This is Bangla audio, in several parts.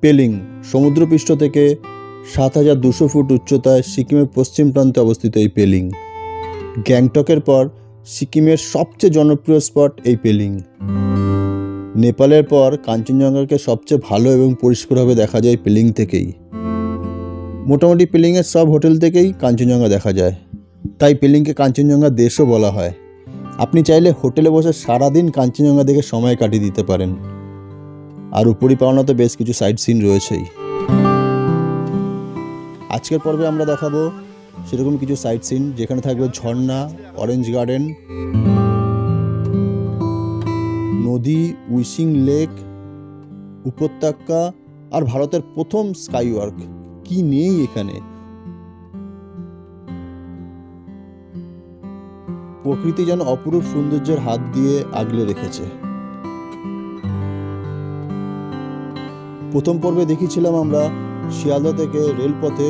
পেলিং সমুদ্রপৃষ্ঠ থেকে ৭,২০০ ফুট উচ্চতায় সিকিমের পশ্চিম প্রান্তে অবস্থিত এই পেলিং। গ্যাংটকের পর সিকিমের সবচেয়ে জনপ্রিয় স্পট এই পেলিং। নেপালের পর কাঞ্চনজঙ্ঘাকে সবচেয়ে ভালো এবং পরিষ্কারভাবে দেখা যায় পেলিং থেকেই। মোটামুটি পেলিংয়ের সব হোটেল থেকেই কাঞ্চনজঙ্ঘা দেখা যায়, তাই পেলিংকে কাঞ্চনজঙ্ঘা দেশও বলা হয়। আপনি চাইলে হোটেলে বসে সারাদিন কাঞ্চনজঙ্ঘা দেখে সময় কাটিয়ে দিতে পারেন। আর উপরি পাওনাতে বেশ কিছু সাইট সিন রয়েছেই। আজকের পর্বে আমরা দেখাবো সেরকম কিছু সাইট সিন, যেখানে থাকবে ঝর্ণা, অরেঞ্জ গার্ডেন, নদী, উইশিং লেক, উপত্যকা আর ভারতের প্রথম স্কাইওয়ার্ক। কি নেই এখানে! প্রকৃতি যেন অপরূপ সৌন্দর্যের হাত দিয়ে আগলে রেখেছে। প্রথম পর্বে দেখিয়েছিলাম আমরা শিয়ালদা থেকে রেলপথে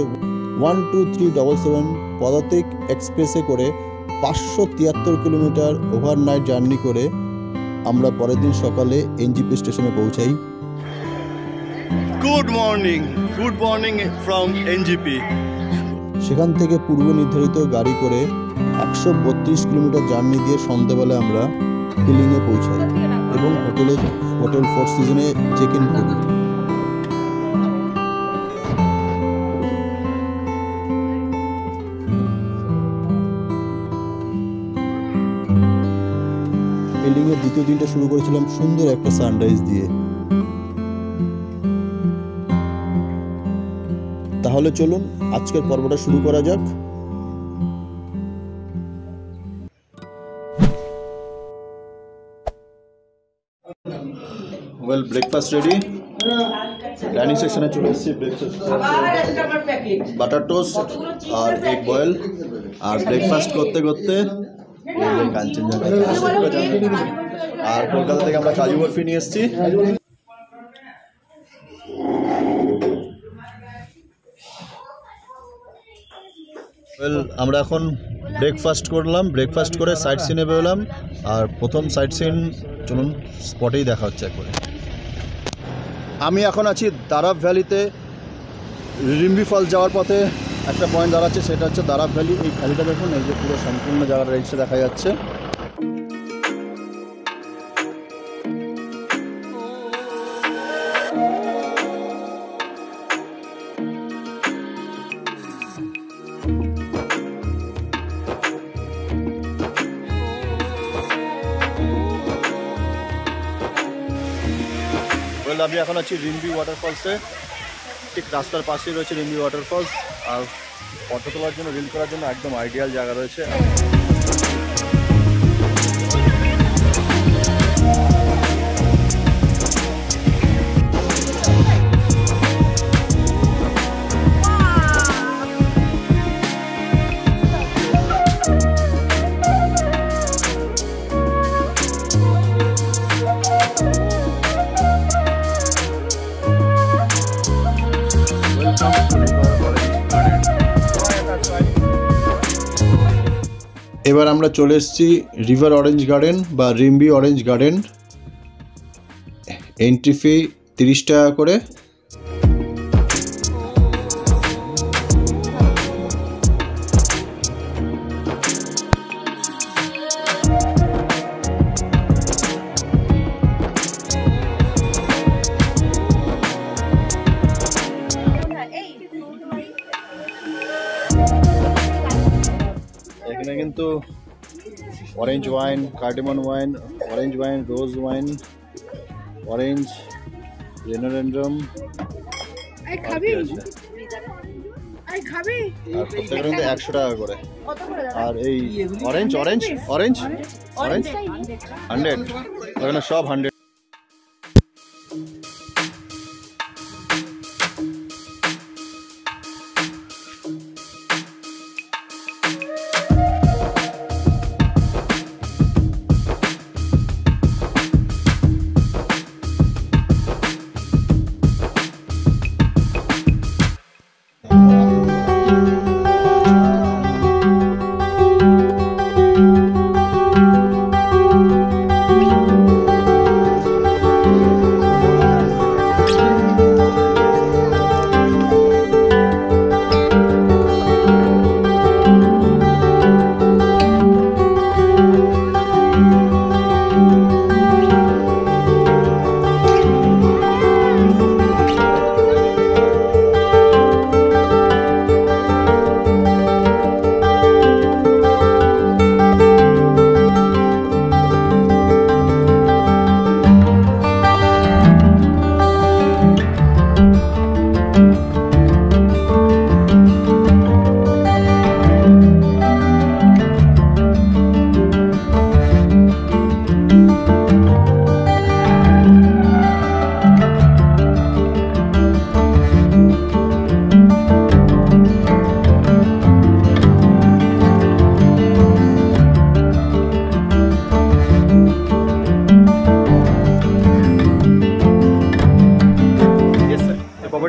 12377 পদাতিক এক্সপ্রেসে করে 573 কিলোমিটার ওভারনাইট জার্নি করে আমরা পরের দিন সকালে এনজিপি স্টেশনে পৌঁছাই। Good morning from NJP. সেখান থেকে পূর্ব নির্ধারিত গাড়ি করে 132 কিলোমিটার জার্নি দিয়ে সন্ধ্যাবেলা আমরা পেলিংয়ে পৌঁছাই এবং হোটেল ফোর সিজনে চেক ইন করি। পেলিংয়ের দ্বিতীয় দিনটা শুরু করেছিলাম সুন্দর একটা সানরাইজ দিয়ে। তাহলে চলুন আজকের পর্বটা শুরু করা যাক। Well, breakfast ready. ডাইনিং সেকশনে চলে এসেছি। ব্রেকফাস্ট, বাটার টোস্ট আর এগ বয়েল। আর ব্রেকফাস্ট করতে করতে কাঞ্চনজঙ্ঘা, আর কলকাতা থেকে আমরা কাজু বরফি নিয়ে এসেছি। আমরা এখন ব্রেকফাস্ট করলাম, ব্রেকফাস্ট করে সাইট সিনে বেরোলাম। আর প্রথম সাইট সিন চলুন স্পটেই দেখা হচ্ছে একবারে। আমি এখন আছি দারাব ভ্যালিতে। রিম্বি ফলস যাওয়ার পথে একটা পয়েন্ট দাঁড়াচ্ছে, সেটা হচ্ছে দারাব ভ্যালি। এই ভ্যালিটা দেখুন, এই যে পুরো সম্পূর্ণ জায়গাটা রেঞ্জটা দেখা যাচ্ছে। আমি এখন আছি রিম্বি ওয়াটারফলসে। ঠিক রাস্তার পাশেই রয়েছে রিম্বি ওয়াটারফলস। আর ফটো তোলার জন্য, রিল করার জন্য একদম আইডিয়াল জায়গা রয়েছে। এবার আমরা চলে এসেছি রিভার অরেঞ্জ গার্ডেন বা Rimbi orange garden. Entry fee 30 টাকা করে। এখানে কিন্তু orange wine, cardamom wine, orange wine, rose wine, orange, rhododendron আর প্রত্যেকের মধ্যে 100 টাকা করে। আর এই অরেঞ্জ অরেঞ্জ অরেঞ্জ অরেঞ্জ 100, ওখানে সব 100।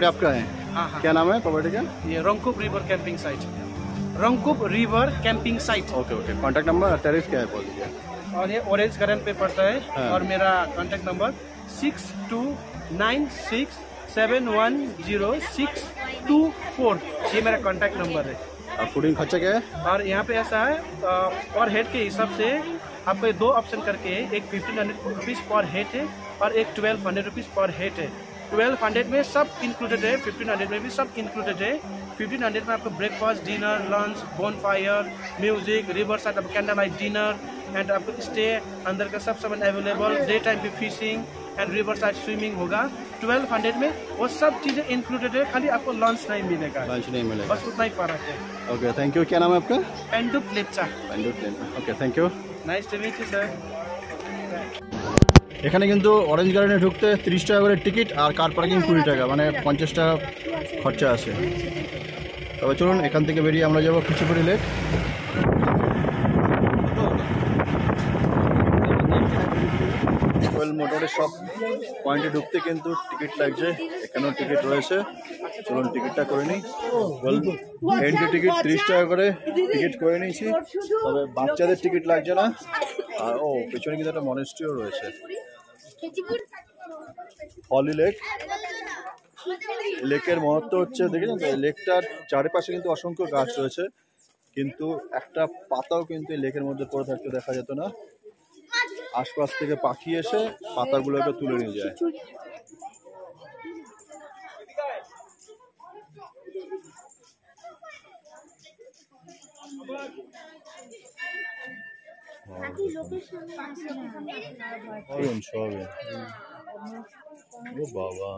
प्रॉपर्टी आपका है? हाँ हाँ। क्या नाम है प्रॉपर्टी का? ये Rangkoop river camping site. Rangkoop river camping site. Okay okay. Contact number tariff क्या है बोल दीजिए। और ये ऑरेंज गार्डन पे पड़ता है। हाँ। और मेरा कॉन्टैक्ट नंबर 6296710624। ये मेरा कॉन्टैक्ट नंबर है। और फूडिंग खर्चा क्या है? और यहाँ पे ऐसा है पर हेड के हिसाब से आपको ये 2 ऑप्शन करके एक 1500 रुपीज़ पर हेड है और एक 1200 रुपीज़ पर हेड है। 1200 में सब इंक्लूडेड है, 1500 में भी सब इंक्लूडेड है। 1500 में आपको breakfast, dinner, lunch, bonfire, music, river side आपको कैंडल लाइट डिनर एंड आपको स्टे अंदर का सब सामान अवेलेबल। डे टाइम पे fishing and river side swimming होगा। 1200 में वो सब चीज़ें इंक्लूडेड है, खाली आपको लंच नहीं मिलेगा। लंच नहीं मिलेगा, बस उतना ही फर्क है। Okay thank you. क्या नाम है आपका? Pendup Lepcha. Okay thank you. Nice to meet you sir. এখানে কিন্তু অরেঞ্জ গার্ডেনে ঢুকতে 30 টাকা করে টিকিট আর কার পার্কিং 20 টাকা, মানে 50 টাকা খরচা আছে। তবে চলুন এখান থেকে বেরিয়ে আমরা যাব খিচিপুরি লেক। ওয়েল মোটামুটি সব পয়েন্টে ঢুকতে কিন্তু টিকিট লাগছে, এখানেও টিকিট রয়েছে। চলুন টিকিটটা করে নিই। ওয়েল এন্ট্রি টিকিট 30 টাকা করে টিকিট করে নিয়েছি, তবে বাচ্চাদের টিকিট লাগছে না। আর ও পেছনে কিন্তু একটা মনেস্ট্রিও রয়েছে, হলি লেক। লেকের মহত্ব হচ্ছে দেখেছেন তো, লেকটার চারিপাশে কিন্তু অসংখ্য গাছ রয়েছে, কিন্তু একটা পাতাও কিন্তু এই লেকের মধ্যে পড়ে থাকতে দেখা যেত না। আশপাশ থেকে পাখি এসে পাতাগুলোকে তুলে নিয়ে যায়। সবে ও বাবা,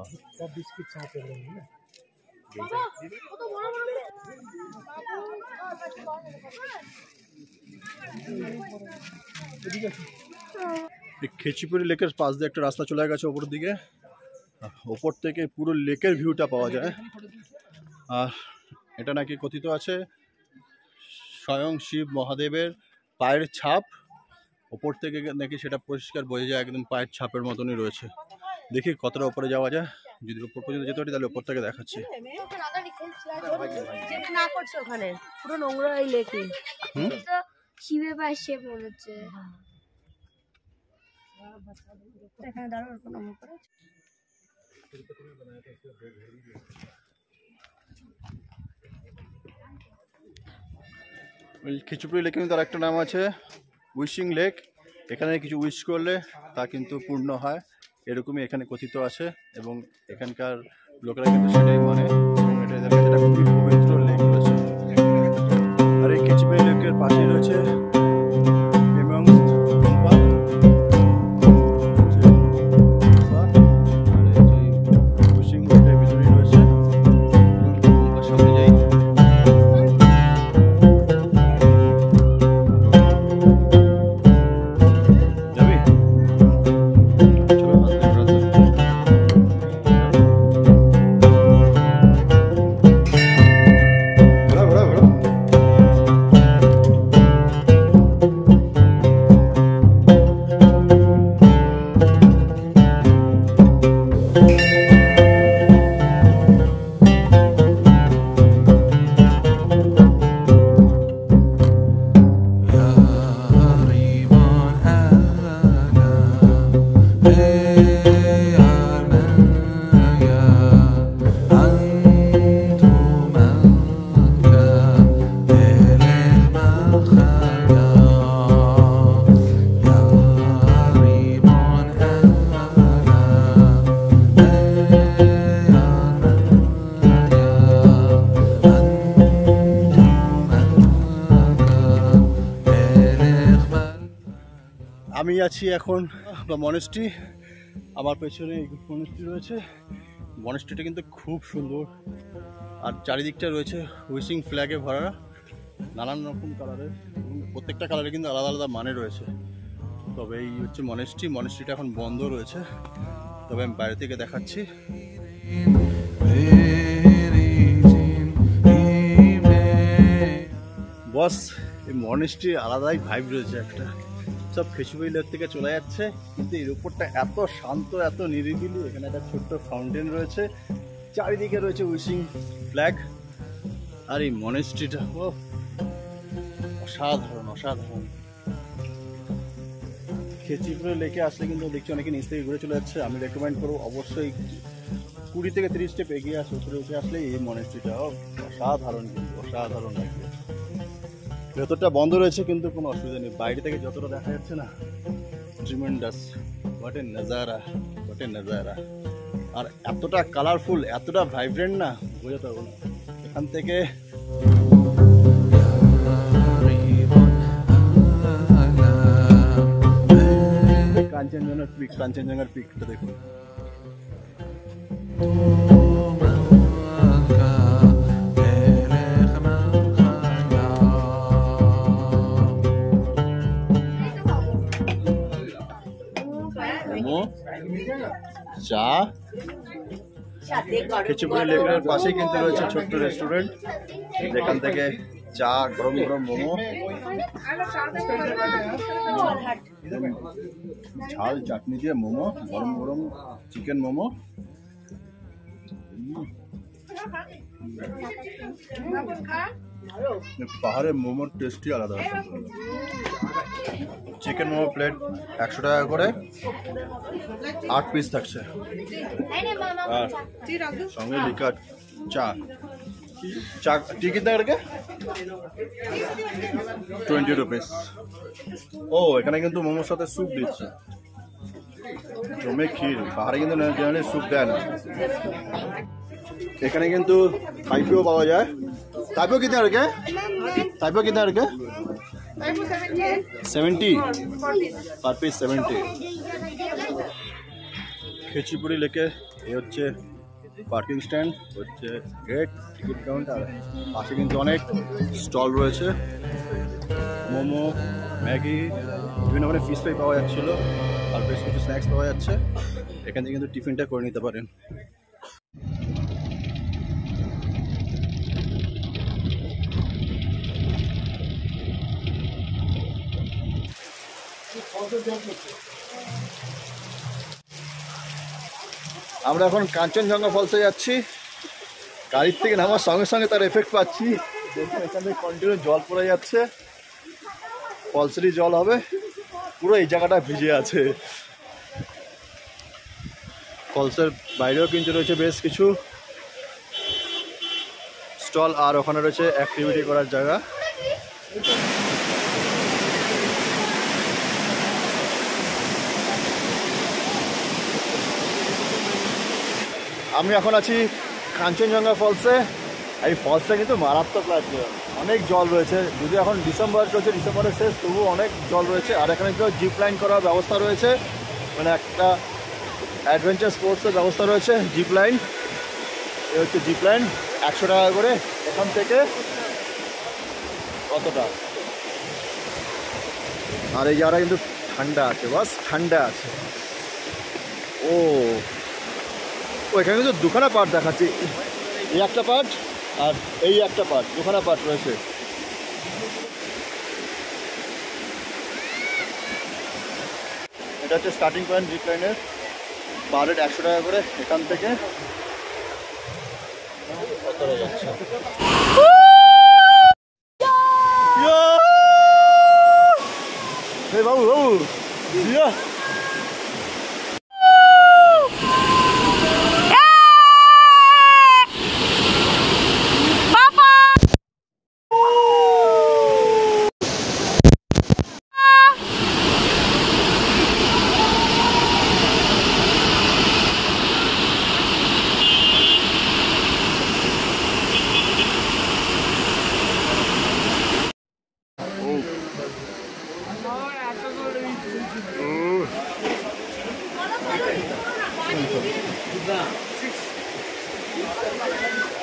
খেচিপুরি লেকের পাশ দিয়ে একটা রাস্তা চলে গেছে ওপর দিকে। ওপর থেকে পুরো লেকের ভিউটা পাওয়া যায়। আর এটা নাকি কথিত আছে স্বয়ং শিব মহাদেবের পায়ের ছাপ, ওপর থেকে নাকি সেটা পরিষ্কার বোঝা যায়, একদম পায়ের ছাপের মতনই রয়েছে। দেখি কতটা উপরে যাওয়া যায়, যদি উপর পর্যন্ত যেতে পারি তাহলে উপর থেকে দেখাচ্ছি। না করছে ওখানে পুরো নোংরা এই লেকে, শিবের পায়ের শেপ মনে হচ্ছে। এখানে দাঁড়াও কোনো করে খিচুপুরি লেকে কিন্তু আর একটা নাম আছে উইশিং লেক। এখানে কিছু উইশ করলে তা কিন্তু পূর্ণ হয়, এরকমই এখানে কথিত আছে এবং এখানকার লোকেরা কিন্তু সেটাই মানে। এটা এদের কাছে একটা খুবই পবিত্র লেক রয়েছে। আর এই খিচুপুরি লেকের পাশেই রয়েছে আমি আছি এখন মনেস্ট্রি। আমার পেছনে মনেস্ট্রি রয়েছে। মনেস্ট্রিটা কিন্তু খুব সুন্দর, আর চারিদিকটা রয়েছে হুইসিং ফ্ল্যাগে ভরা নানান রকম কালারের, প্রত্যেকটা কালারে কিন্তু আলাদা আলাদা মানে রয়েছে। তবে এই হচ্ছে মনেস্ট্রিটা এখন বন্ধ রয়েছে, তবে আমি বাইরে থেকে দেখাচ্ছি। বস এই মনেস্ট্রি আলাদাই ভাইব রয়েছে একটা, সব খিচুপুরি লেক থেকে চলে যাচ্ছে, কিন্তু এর উপরটা এত শান্ত, এত নিরিবিলি। এখানে একটা ছোট্ট ফাউন্টেন রয়েছে, চারিদিকে রয়েছে উইশিং ফ্ল্যাগ। আর এই মনেস্ট্রিটা অসাধারণ অসাধারণ। খেচিপুরে লেকে আসলে কিন্তু দেখছি অনেকে নিচ থেকে ঘুরে চলে যাচ্ছে। আমি রেকমেন্ড করবো অবশ্যই 20 থেকে 30 স্টেপ এগিয়ে আসে উপরে উঠে আসলে এই মনেস্ট্রিটা অসাধারণ, কিন্তু অসাধারণ লাগবে। ভেতরটা বন্ধ রয়েছে কিন্তু কোনো অসুবিধা নেই, বাইরে থেকে যতটা দেখা যাচ্ছে না tremendous. What a nazara, what a nazara. আর এতটা কালারফুল, এতটা ভাইব্রেন্ট না, বোঝাতে পারবো না। এখান থেকে কাঞ্চনজঙ্ঘার পিকটা দেখুন। চা, খেচিপুরি লেকের পাশেই কিন্তু রয়েছে ছোট্ট রেস্টুরেন্ট, যেখান থেকে চা, গরম গরম মোমো, ঝাল চাটনি দিয়ে মোমো, গরম গরম চিকেন মোমো। পাহাড়ের মোমোর টেস্টই আলাদা। চিকেন মোমো প্লেট 100 টাকা করে, 8 পিস থাকছে। আর সঙ্গে লিকা চা। চা टी कितना करके 20 রুপিস। ও এখানে কিন্তু মোমোর সাথে স্যুপ দিচ্ছে, জমে ক্ষীর। পাহাড়ে কিন্তু জেনারেলি স্যুপ দেয় না। এখানে কিন্তু থাইপিও পাওয়া যায়। থাইপিও कितना करके, থাইপিও कितना करके 70 पर পিস 70। খেচিপুরি লেকে এই হচ্ছে পার্কিং স্ট্যান্ড, হচ্ছে গেট, টিকিট কাউন্টার। পাশে কিন্তু অনেক স্টল রয়েছে, মোমো, ম্যাগি, বিভিন্ন ধরনের ফিশ ফ্রাই পাওয়া যাচ্ছিল, আর বেশ কিছু স্ন্যাক্স পাওয়া যাচ্ছে। এখান থেকে কিন্তু টিফিনটা করে নিতে পারেন। আমরা এখন কাঞ্চনজঙ্ঘা ফলসে যাচ্ছি। গাড়ির থেকে নামার সঙ্গে সঙ্গে তার এফেক্ট পাচ্ছি। দেখুন এখান থেকে কন্টিনিউ জল পড়ে যাচ্ছে, ফলসেরই জল হবে। পুরো এই জায়গাটা ভিজে আছে। ফলসের বাইরেও কিন্তু রয়েছে বেশ কিছু স্টল, আর ওখানে রয়েছে অ্যাক্টিভিটি করার জায়গা। আমি এখন আছি কাঞ্চনজঙ্ঘা ফলসে। এই ফলসটা কিন্তু মারাত্মক লাগছে, অনেক জল রয়েছে। যদি এখন ডিসেম্বর চলছে, ডিসেম্বরের শেষ, তবুও অনেক জল রয়েছে। আর এখানে কিন্তু জিপ লাইন করার ব্যবস্থা রয়েছে, মানে একটা অ্যাডভেঞ্চার স্পোর্টসের ব্যবস্থা রয়েছে। জিপ লাইন, এই হচ্ছে জিপ লাইন, 100 টাকা করে। এখান থেকে কতটা, আর এই জায়গাটা কিন্তু ঠান্ডা আছে, বাস ঠান্ডা আছে। ও এখানে কিন্তু দুখানা পার্ট দেখাচ্ছি, এই একটা পার্ট আর এই একটা পার্ট, দুখানা পার্ট রয়েছে। এটা হচ্ছে স্টার্টিং পয়েন্ট জিপ লাইনের, পার হেড 100 টাকা করে। এখান থেকে কতটা যাচ্ছে, বাবু বাবু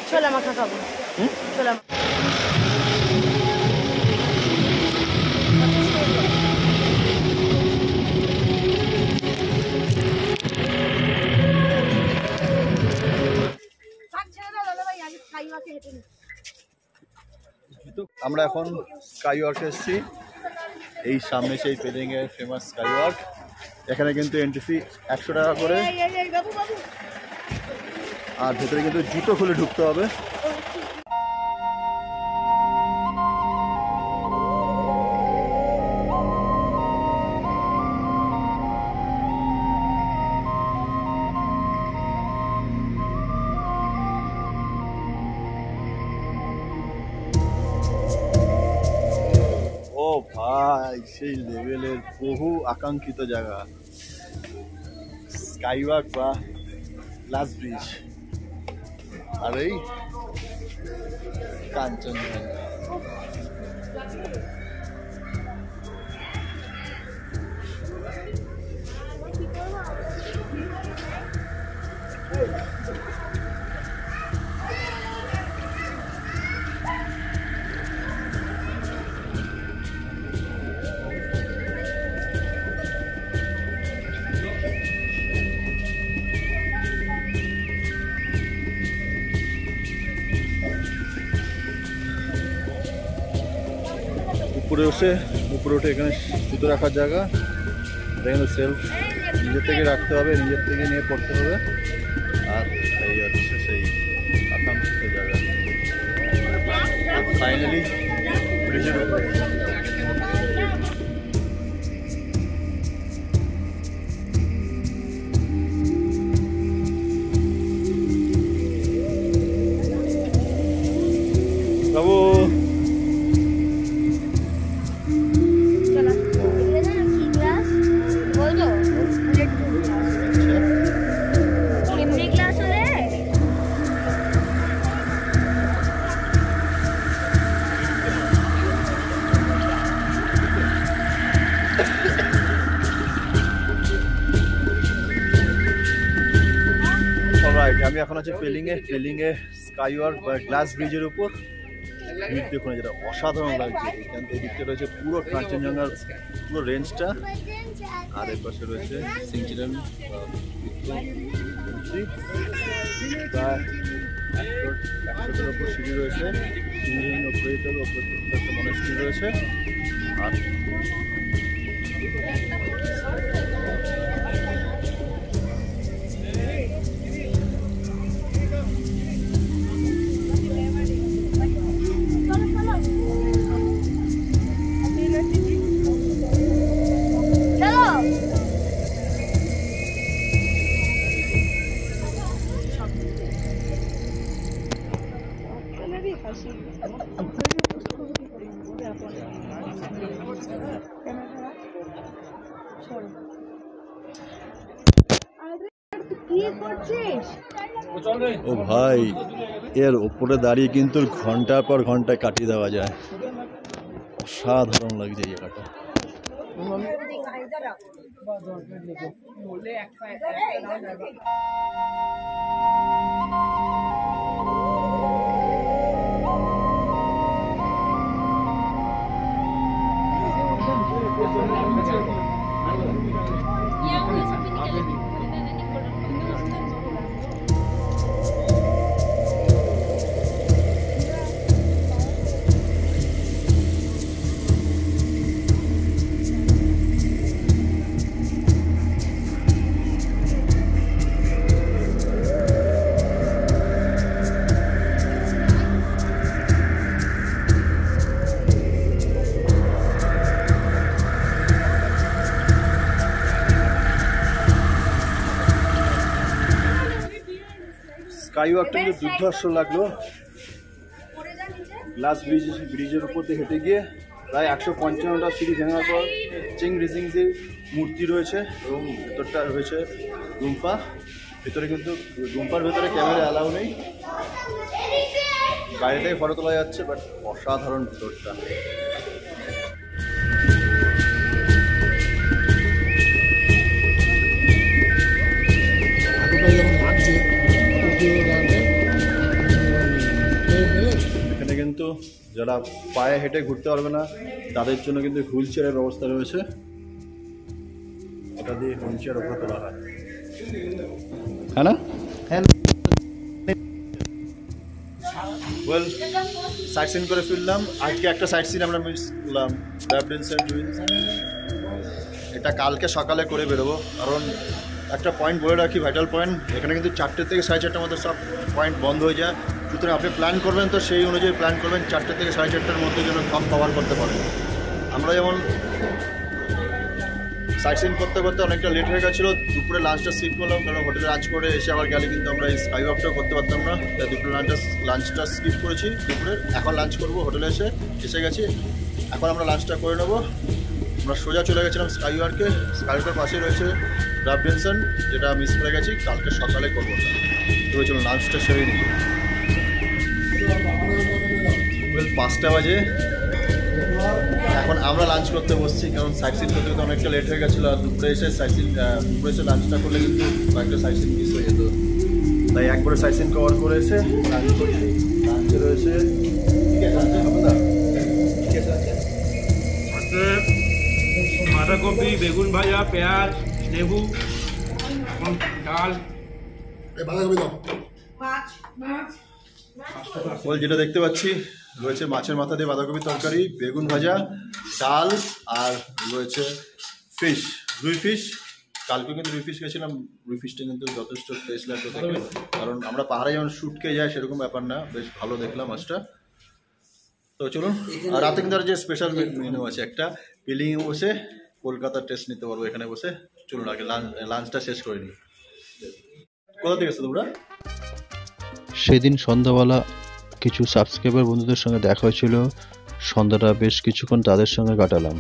ছোলা মাখা খাবো। ছোলা আমরা এখন স্কাই ওয়ার্কে এসেছি। এই সামনে সেই পেলিং এর ফেমাস স্কাই ওয়ার্ক। এখানে কিন্তু এন্ট্রি ফি 100 টাকা করে। আর ভেতরে কিন্তু জুতো খুলে ঢুকতে হবে। ও ভাই, সেই লেভেলের বহু আকাঙ্ক্ষিত জায়গা স্কাইওয়াক বা গ্লাস ব্রিজ, আর এই কাঞ্চনজঙ্ঘা। উপরে উঠে এখানে জুতো রাখার জায়গা, এখানে সেলফ নিজের থেকে রাখতে হবে, নিজের থেকে নিয়ে পড়তে হবে। আর এই হচ্ছে সেই আকাঙ্ক্ষিত জায়গা। ফাইনালি ব্রিজের উপরে বাবু। আমি এখন আছি পেলিংয়ে স্কাইওয়াক বা গ্লাস ব্রিজের উপর। দেখুন যেটা অসাধারণ লাগছে। এখান থেকে দিকটা রয়েছে পুরো কাঞ্চনজঙ্ঘার পুরো রেঞ্জটা, আর এর পাশে রয়েছে সিংচিরাম প্রায় 100 ওপর সিঁড়ি রয়েছে। সিঁড়ির ওপরে একটা মনেস্ট্রি রয়েছে। আর ও ভাই, এর ওপরে দাঁড়িয়ে কিন্তু ঘন্টার পর ঘন্টা কাটিয়ে দেওয়া যায়। অসাধারণ লাগছে এই জায়গাটা। স্কাইওয়াকটা কিন্তু দুর্ধর্ষ লাগলো। গ্লাস ব্রিজের উপর দিয়ে হেঁটে গিয়ে প্রায় 155টা সিঁড়ি ভাঙার পর চেং রিজিংসের মূর্তি রয়েছে এবং ভেতরটা রয়েছে গুম্ফা। ভেতরে কিন্তু গুম্ফার ভেতরে ক্যামেরা অ্যালাউ নেই, বাইরে থেকে ফটো তোলা যাচ্ছে, বাট অসাধারণ ভেতরটা। এখানে কিন্তু যারা পায়ে হেঁটে ঘুরতে পারবে না তাদের জন্য কিন্তু হুইল চেয়ারের ব্যবস্থা রয়েছে। এটা দিয়ে হুইল চেয়ার উপরে তোলা হয়, হ্যাঁ না? হ্যাঁ। ওয়েল, সাইট সিন করে ফিরলাম। আজকে একটা সাইট সিন আমরা মিস করলাম, ল্যাবডেন সেন্ট লুইস। এটা কালকে সকালে করে বেরোবো, কারণ একটা পয়েন্ট বলে রাখি, ভাইটাল পয়েন্ট, এখানে কিন্তু 4টে থেকে 4:30টার মধ্যে সব পয়েন্ট বন্ধ হয়ে যায়। সুতরাং আপনি প্ল্যান করবেন তো সেই অনুযায়ী প্ল্যান করবেন, 4টে থেকে 4:30টার মধ্যে যেন সব কভার করতে পারেন। আমরা যেমন সাইট সিন করতে করতে অনেকটা লেট হয়ে গেছিলো, দুপুরে লাঞ্চটা স্কিপ করলাম, কারণ হোটেলে লাঞ্চ করে এসে আবার গেলে কিন্তু আমরা এই স্কাই ওয়াকটাও করতে পারতাম না, তাই দুপুরে লাঞ্চটা স্কিপ করেছি দুপুরে। এখন লাঞ্চ করবো, হোটেলে এসে গেছি, এখন আমরা লাঞ্চটা করে নেবো। আমরা সোজা চলে গেছিলাম স্কাই ওয়ার্কে, স্কাই ওয়ার্কের পাশে রয়েছে ড্রাফট ডেনসন, যেটা মিস করে গেছি, কালকে সকালে করবো। তো চলুন লাঞ্চটা সেরে নিই। 5টা বাজে, এখন আমরা লাঞ্চ করতে বসছি, কারণ সাইট সিন করতে করতে অনেকটা লেট হয়ে গেছিলো। আর দুপুরে এসে লাঞ্চটা করলে কিন্তু কয়েকটা সাইট সিন মিস হয়ে যেত, তাই একবারে সাইট সিন কভার করে এসে লাঞ্চ করছি। লাঞ্চে রয়েছে ঠিক আছে বাঁধাকপি, বেগুন ভাজা, পেঁয়াজ, লেবু, ডাল, ওই যেটা দেখতে পাচ্ছি রয়েছে মাছের মাথা দিয়ে বাঁধাকপি তরকারি, বেগুন ভাজা, ডাল, আর রয়েছে ফিশ, রুই ফিশ। কালকে কিন্তু রুই ফিশ গেছিলাম, রুই ফিশটা কিন্তু যথেষ্ট ফ্রেশ লাগতো দেখে, কারণ আমরা পাহাড়ে যেমন শুটকে যায় সেরকম ব্যাপার না, বেশ ভালো দেখলাম মাছটা। তো চলুন, আর রাতে কিন্তু আর যে স্পেশাল মেনু আছে একটা, পিলিংয়ে বসে কলকাতার টেস্ট নিতে পারবো এখানে বসে। চলুন আগে লাঞ্চটা শেষ করে নিই। কোথা থেকে এসছো তোমরা? সেদিন সন্ধ্যাবেলা কিছু সাবস্ক্রাইবার বন্ধুদের সঙ্গে দেখা হয়েছিল, সন্ধ্যাটা বেশ কিছুক্ষণ তাদের সঙ্গে কাটালাম।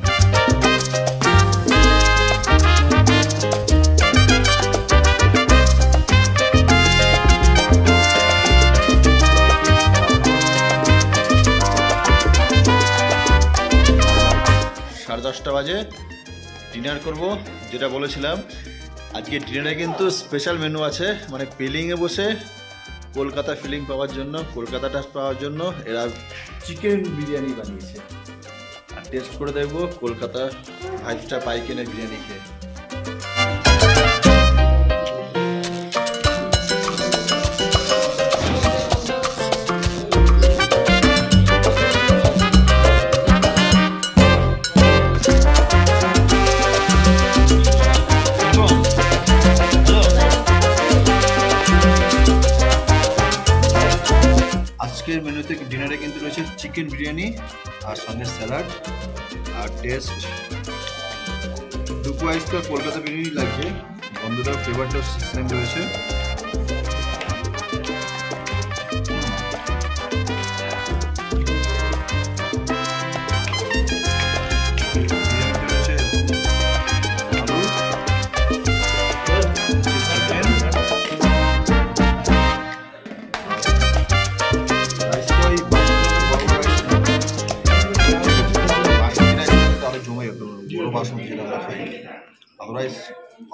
সাড়ে 10টা বাজে, ডিনার করব, যেটা বলেছিলাম। আজকে ডিনারে কিন্তু স্পেশাল মেনু আছে, মানে পিলিংয়ে বসে কলকাতা ফিলিং পাওয়ার জন্য, কলকাতাটা পাওয়ার জন্য এরা চিকেন বিরিয়ানি বানিয়েছে। আর টেস্ট করে দেখবো কলকাতা 5 স্টার পাইকেনের বিরিয়ানি খেয়ে। আজকের মেনুতে ডিনারে কিন্তু রয়েছে চিকেন বিরিয়ানি আর সঙ্গে স্যালাড আর টেস্ট দুপুর আইস তো কলকাতা বিরিয়ানি লাগছে, বন্ধুটার ফ্লেভারটাও সেম রয়েছে।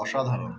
অসাধারণ।